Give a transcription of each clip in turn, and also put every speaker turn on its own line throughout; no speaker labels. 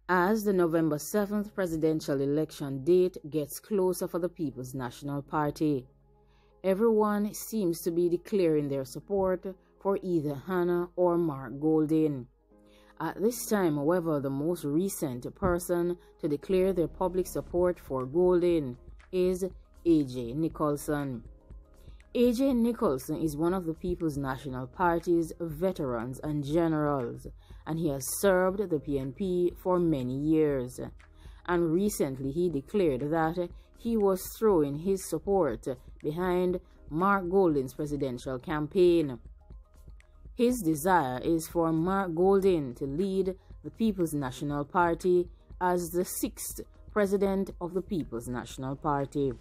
As the November 7th presidential election date gets closer for the People's National Party, everyone seems to be declaring their support for either Hannah or Mark Goldin. At this time, however, the most recent person to declare their public support for Goldin is A.J. Nicholson. A.J. Nicholson is one of the People's National Party's veterans and generals, and he has served the PNP for many years. And recently he declared that he was throwing his support behind Mark Goldin's presidential campaign. His desire is for Mark Goldin to lead the People's National Party as the 6th president of the People's National Party.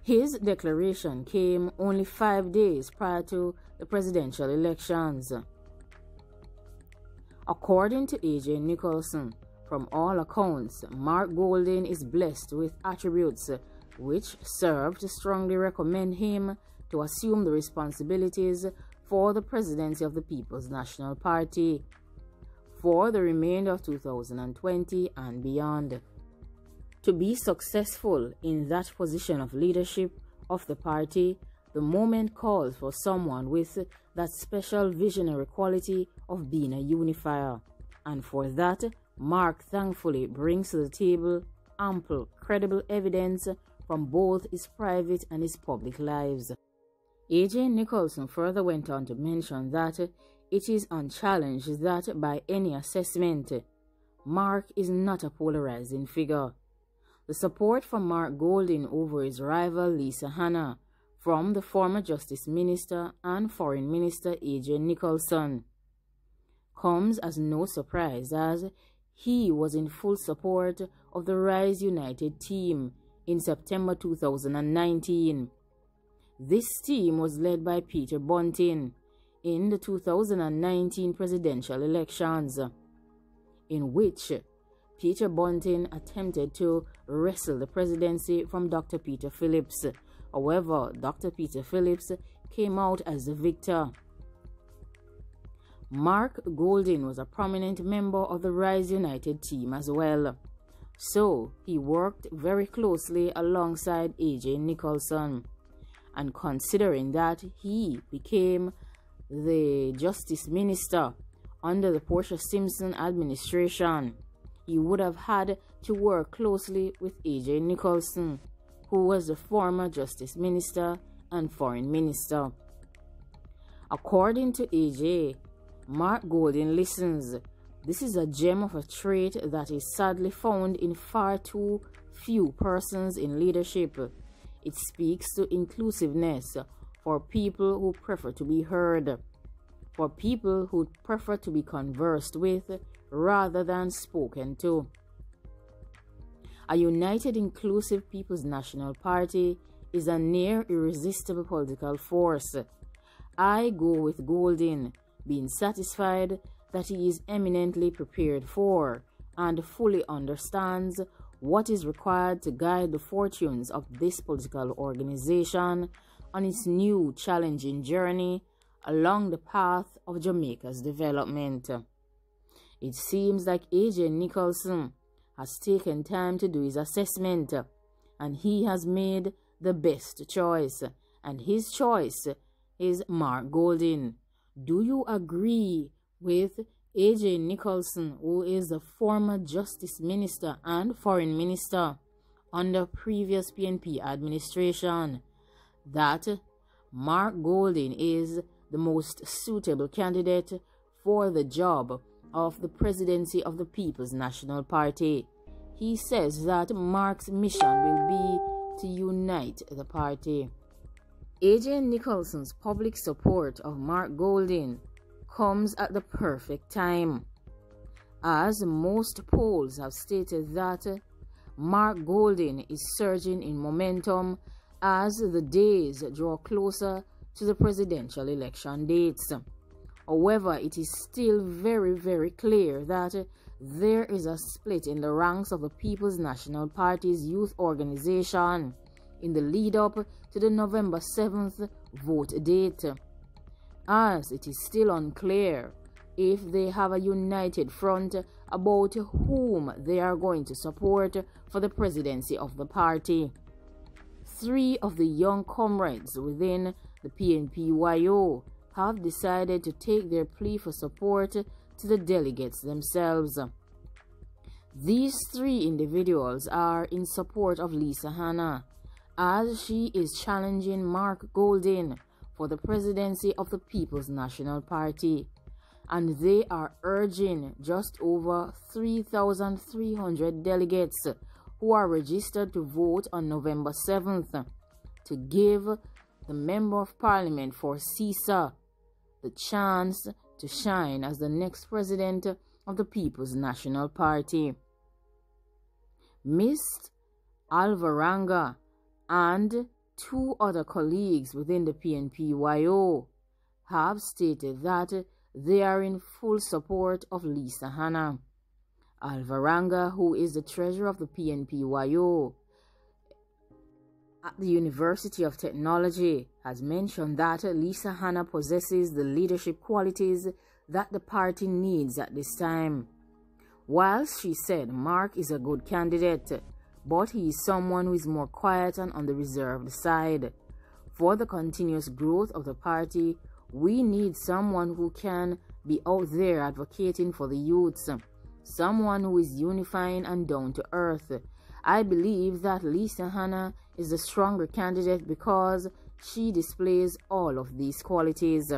His declaration came only 5 days prior to the presidential elections. According to A.J. Nicholson, from all accounts, Mark Goldin is blessed with attributes which serve to strongly recommend him to assume the responsibilities for the presidency of the People's National Party for the remainder of 2020 and beyond. To be successful in that position of leadership of the party, the moment calls for someone with that special visionary quality of being a unifier. And for that, Mark thankfully brings to the table ample, credible evidence from both his private and his public lives. A.J. Nicholson further went on to mention that it is unchallenged that by any assessment, Mark is not a polarizing figure. The support for Mark Goldin over his rival Lisa Hanna from the former Justice Minister and Foreign Minister A.J. Nicholson comes as no surprise, as he was in full support of the Rise United team in September 2019. This team was led by Peter Bunting in the 2019 presidential elections, in which Peter Bunting attempted to wrestle the presidency from Dr. Peter Phillips. However, Dr. Peter Phillips came out as the victor. Mark Goldin was a prominent member of the Rise United team as well, so he worked very closely alongside A.J. Nicholson. And considering that he became the Justice Minister under the Portia Simpson administration, he would have had to work closely with A.J. Nicholson, who was the former Justice Minister and Foreign Minister. According to A.J., Mark Goldin listens. This is a gem of a trait that is sadly found in far too few persons in leadership. It speaks to inclusiveness for people who prefer to be heard, for people who prefer to be conversed with rather than spoken to. A united, inclusive People's National Party is a near irresistible political force. I go with Goldin, being satisfied that he is eminently prepared for and fully understands what is required to guide the fortunes of this political organization on its new challenging journey along the path of Jamaica's development. It seems like A.J. Nicholson has taken time to do his assessment, and he has made the best choice, and his choice is Mark Goldin. Do you agree with A.J. Nicholson, who is the former Justice Minister and Foreign Minister under previous PNP administration, that Mark Goldin is the most suitable candidate for the job of the presidency of the People's National Party? He says that Mark's mission will be to unite the party. A.J. Nicholson's public support of Mark Goldin comes at the perfect time, as most polls have stated that Mark Goldin is surging in momentum as the days draw closer to the presidential election dates. However, it is still very, very clear that there is a split in the ranks of the People's National Party's youth organization in the lead-up to the November 7th vote date, as it is still unclear if they have a united front about whom they are going to support for the presidency of the party. 3 of the young comrades within the PNPYO have decided to take their plea for support to the delegates themselves. These 3 individuals are in support of Lisa Hanna, as she is challenging Mark Golding for the presidency of the People's National Party, and they are urging just over 3,300 delegates who are registered to vote on November 7th to give the Member of Parliament for CISA the chance to shine as the next president of the People's National Party. Ms. Alvaranga and 2 other colleagues within the PNPYO have stated that they are in full support of Lisa Hanna. Alvaranga, who is the treasurer of the PNPYO at the University of Technology, has mentioned that Lisa Hanna possesses the leadership qualities that the party needs at this time. Whilst she said Mark is a good candidate, but he is someone who is more quiet and on the reserved side. For the continuous growth of the party, we need someone who can be out there advocating for the youths, someone who is unifying and down to earth. I believe that Lisa Hanna is the stronger candidate because she displays all of these qualities.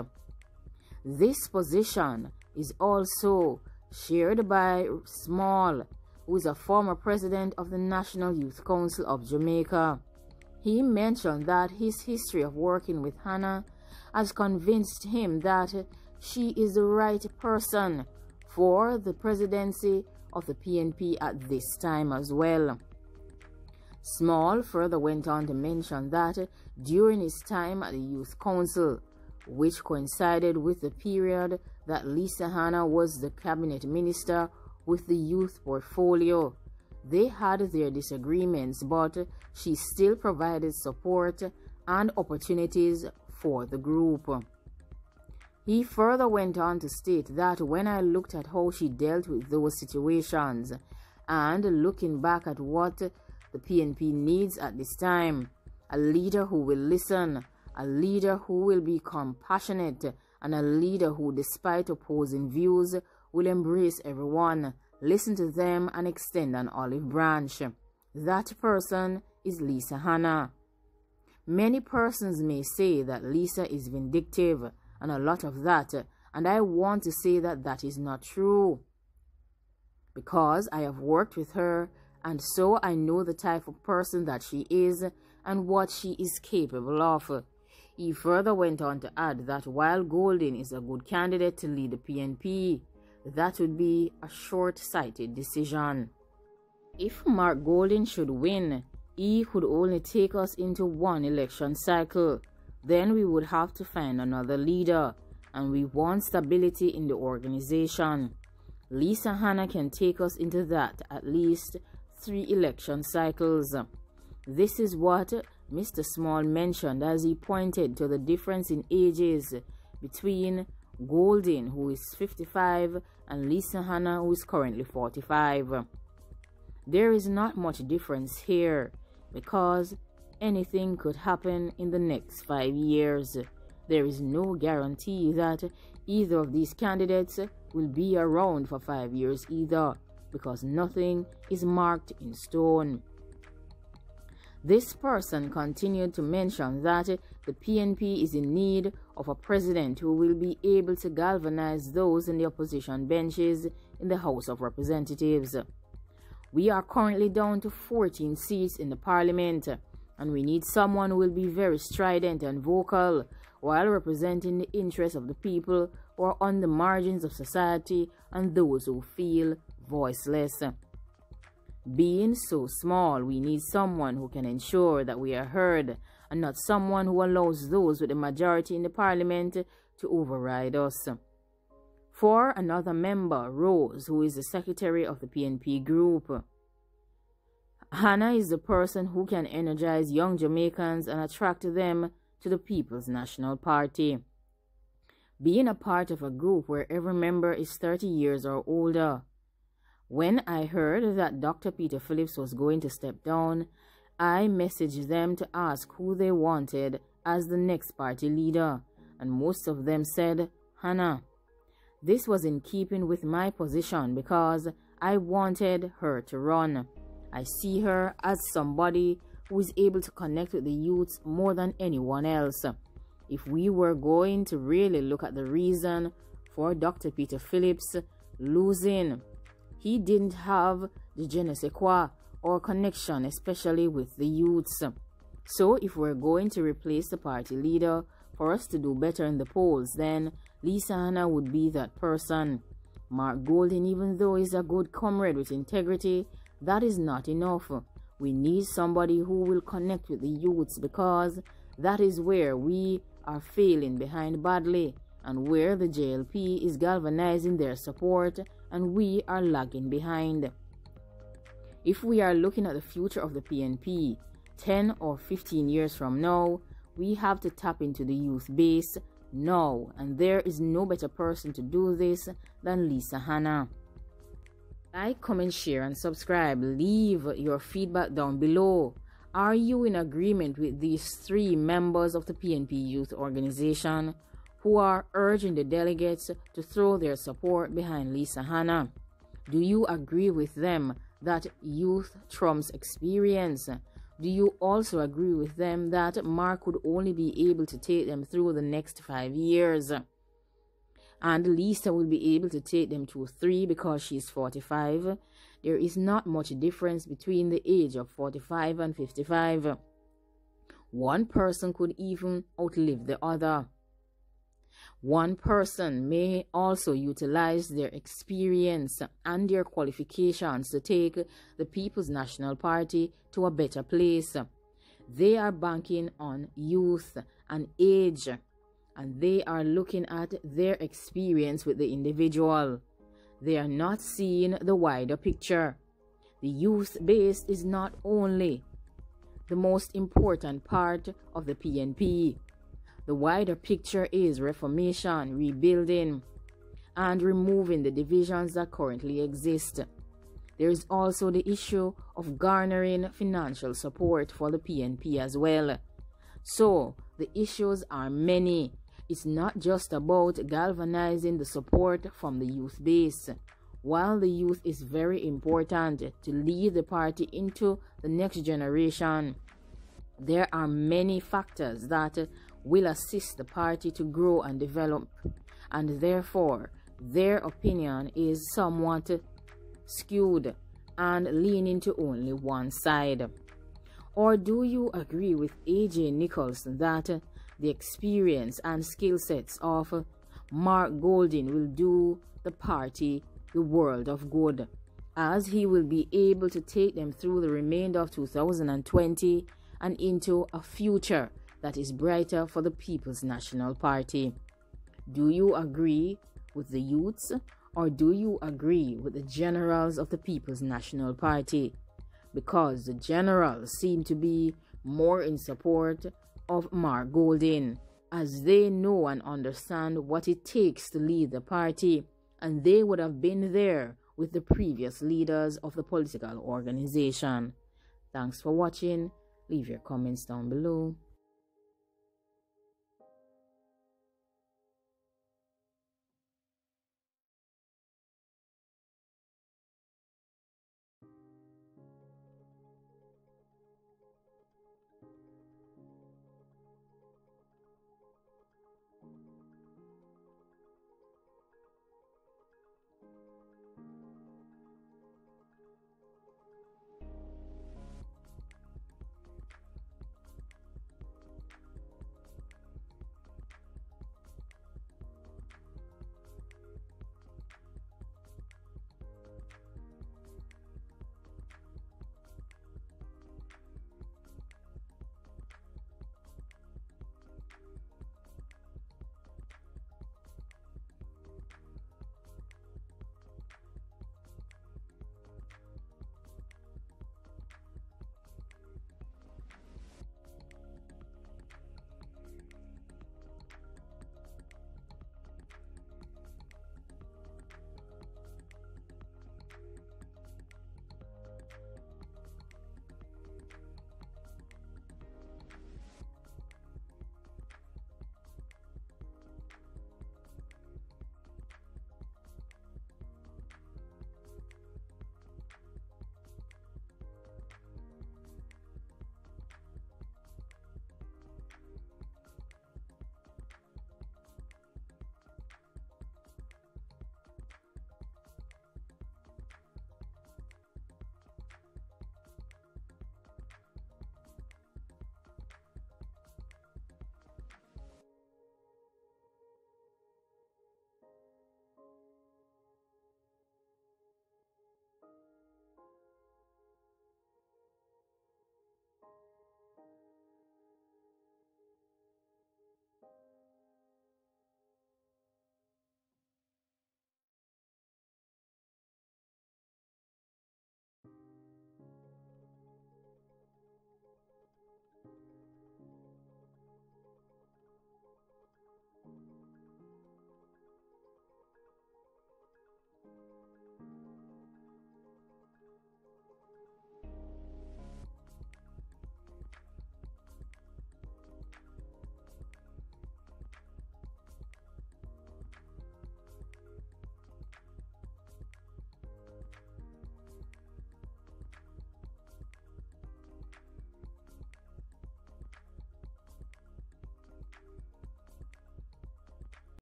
This position is also shared by Small, who is a former president of the National Youth Council of Jamaica. He mentioned that his history of working with Hanna has convinced him that she is the right person for the presidency of the PNP at this time as well. Small further went on to mention that during his time at the Youth Council, which coincided with the period that Lisa Hanna was the cabinet minister with the youth portfolio, they had their disagreements, but she still provided support and opportunities for the group. He further went on to state that when I looked at how she dealt with those situations and looking back at what the PNP needs at this time, a leader who will listen, a leader who will be compassionate, and a leader who, despite opposing views, will embrace everyone, listen to them, and extend an olive branch. That person is Lisa Hanna. Many persons may say that Lisa is vindictive, and a lot of that, and I want to say that that is not true, because I have worked with her, and so I know the type of person that she is and what she is capable of. He further went on to add that while Golding is a good candidate to lead the PNP, that would be a short-sighted decision. If Mark Golding should win, he could only take us into one election cycle. Then we would have to find another leader, and we want stability in the organization. Lisa Hanna can take us into that at least 3 election cycles. This is what Mr. Small mentioned as he pointed to the difference in ages between Golding, who is 55, and Lisa Hanna, who is currently 45. There is not much difference here because anything could happen in the next 5 years. There is no guarantee that either of these candidates will be around for 5 years either, because nothing is marked in stone. This person continued to mention that the PNP is in need of a president who will be able to galvanize those in the opposition benches in the House of Representatives. We are currently down to 14 seats in the parliament, and we need someone who will be very strident and vocal while representing the interests of the people who are on the margins of society and those who feel voiceless. Being so small, we need someone who can ensure that we are heard and not someone who allows those with the majority in the parliament to override us. For another member, Rose, who is the secretary of the PNP group, Hannah is the person who can energize young Jamaicans and attract them to the People's National Party. being a part of a group where every member is 30 years or older. When I heard that Dr. Peter Phillips was going to step down, I messaged them to ask who they wanted as the next party leader, and most of them said Hannah. This was in keeping with my position because I wanted her to run. I see her as somebody who is able to connect with the youths more than anyone else. If we were going to really look at the reason for Dr. Peter Phillips losing, he didn't have the je ne sais quoi or connection, especially with the youths. So if we're going to replace the party leader for us to do better in the polls, then Lisa Hanna would be that person. Mark Golding, even though he's a good comrade with integrity, that is not enough. We need somebody who will connect with the youths, because that is where we are failing behind badly and where the JLP is galvanizing their support and we are lagging behind. If we are looking at the future of the PNP 10 or 15 years from now, we have to tap into the youth base now, and there is no better person to do this than Lisa Hanna. Like, comment, share, and subscribe. Leave your feedback down below. Are you in agreement with these 3 members of the PNP Youth Organization who are urging the delegates to throw their support behind Lisa Hanna? Do you agree with them that youth trumps experience? Do you also agree with them that Mark would only be able to take them through the next 5 years, and Lisa will be able to take them to 3 because she's 45? There is not much difference between the age of 45 and 55. One person could even outlive the other. One person may also utilize their experience and their qualifications to take the People's National Party to a better place. They are banking on youth and age, and they are looking at their experience with the individual. They are not seeing the wider picture. The youth base is not only the most important part of the PNP. The wider picture is reformation, rebuilding, and removing the divisions that currently exist. There is also the issue of garnering financial support for the PNP as well. So, the issues are many. It's not just about galvanizing the support from the youth base. While the youth is very important to lead the party into the next generation, there are many factors that will assist the party to grow and develop, and therefore their opinion is somewhat skewed and leaning to only one side. Or do you agree with AJ Nicholson that the experience and skill sets of Mark Golding will do the party the world of good, as he will be able to take them through the remainder of 2020 and into a future that is brighter for the People's National Party? Do you agree with the youths, or do you agree with the generals of the People's National Party? Because the generals seem to be more in support of Mark Golding, as they know and understand what it takes to lead the party, and they would have been there with the previous leaders of the political organization. Thanks for watching. Leave your comments down below.